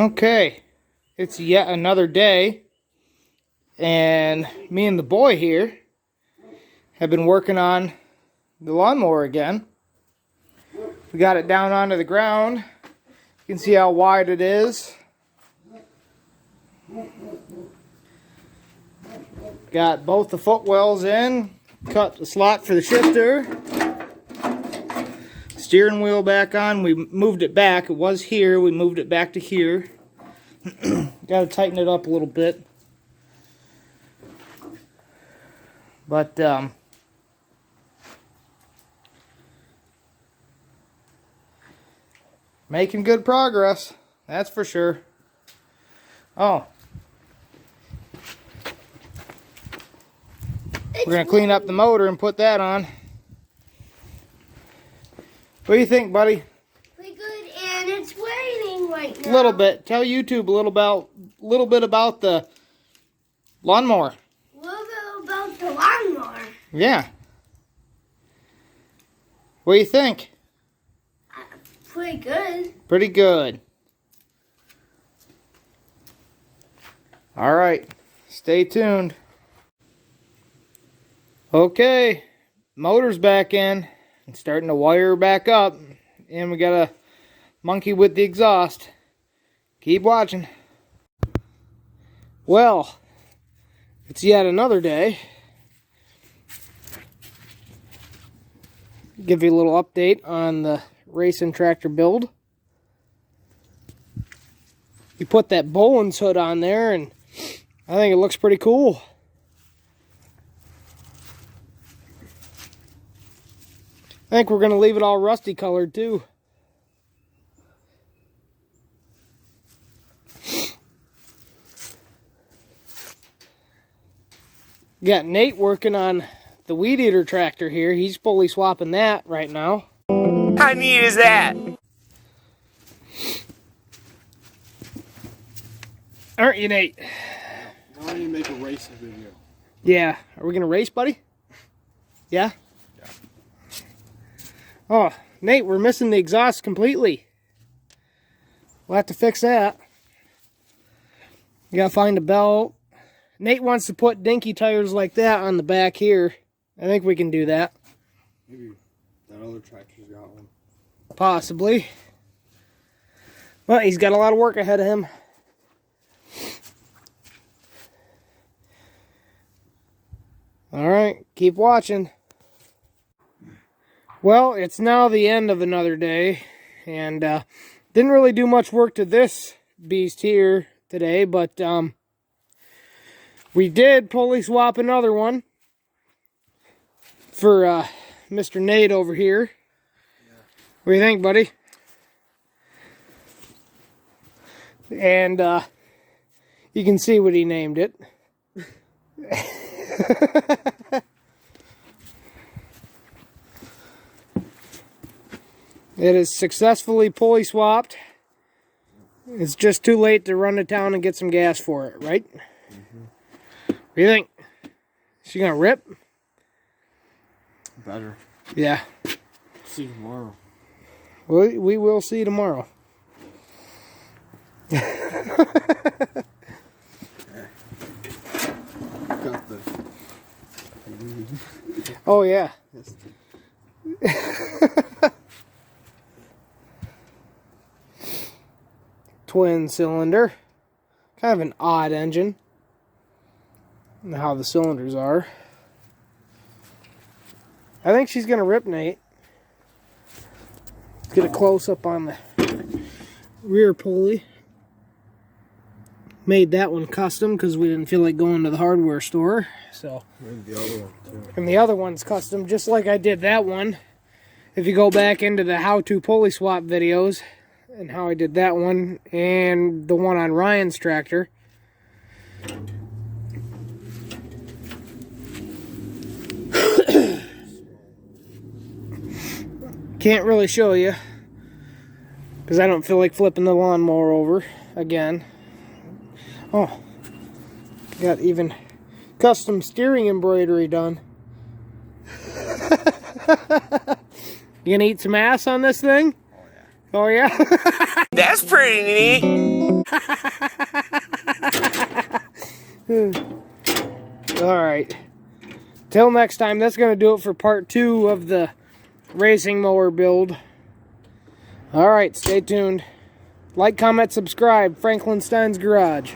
Okay, it's yet another day, and me and the boy here have been working on the lawnmower again. We got it down onto the ground. You can see how wide it is. Got both the footwells in, cut the slot for the shifter. Steering wheel back on. We moved it back. It was here. We moved it back to here. Got to tighten it up a little bit. But making good progress. That's for sure. Oh. We're going to clean up the motor and put that on. What do you think, buddy? Pretty good, and it's raining right now. A little bit. Tell YouTube a little bit about the lawnmower. A little bit about the lawnmower. Yeah. What do you think? Pretty good. Pretty good. All right. Stay tuned. Okay. Motor's back in. And starting to wire back up. And we got a monkey with the exhaust. Keep watching. Well, it's yet another day. Give you a little update on the racing tractor build. You put that Bowen's hood on there, and I think it looks pretty cool. I think we're going to leave it all rusty colored too. Got Nate working on the weed eater tractor here. He's fully swapping that right now. How neat is that? Aren't you, Nate? Now I need to make a racing video. Yeah. Are we going to race, buddy? Yeah? Oh, Nate, we're missing the exhaust completely. We'll have to fix that. You gotta find a belt. Nate wants to put dinky tires like that on the back here. I think we can do that. Maybe that other tractor's got one. Possibly. Well, he's got a lot of work ahead of him. Alright, keep watching. Well, it's now the end of another day, and didn't really do much work to this beast here today, but we did pulley swap another one for Mr. Nate over here. Yeah. What do you think, buddy? And you can see what he named it. It is successfully pulley swapped. It's just too late to run to town and get some gas for it, right? Mm-hmm. What do you think? Is she gonna rip? Better. Yeah. See you tomorrow. We will see tomorrow. Got the... Oh, yeah. Twin cylinder. Kind of an odd engine. And how the cylinders are. I think she's going to rip, Nate. Let's get a close-up on the rear pulley. Made that one custom because we didn't feel like going to the hardware store. So, Maybe the other one too. And the other one's custom, just like I did that one. If you go back into the how-to pulley swap videos, and how I did that one, and the one on Ryan's tractor. Can't really show you, because I don't feel like flipping the lawnmower over again. Oh, got even custom steering embroidery done. You gonna eat some ass on this thing? Oh, yeah? That's pretty neat. Alright. Till next time, that's going to do it for part 2 of the racing mower build. Alright, stay tuned. Like, comment, subscribe. Franklin Stein's Garage.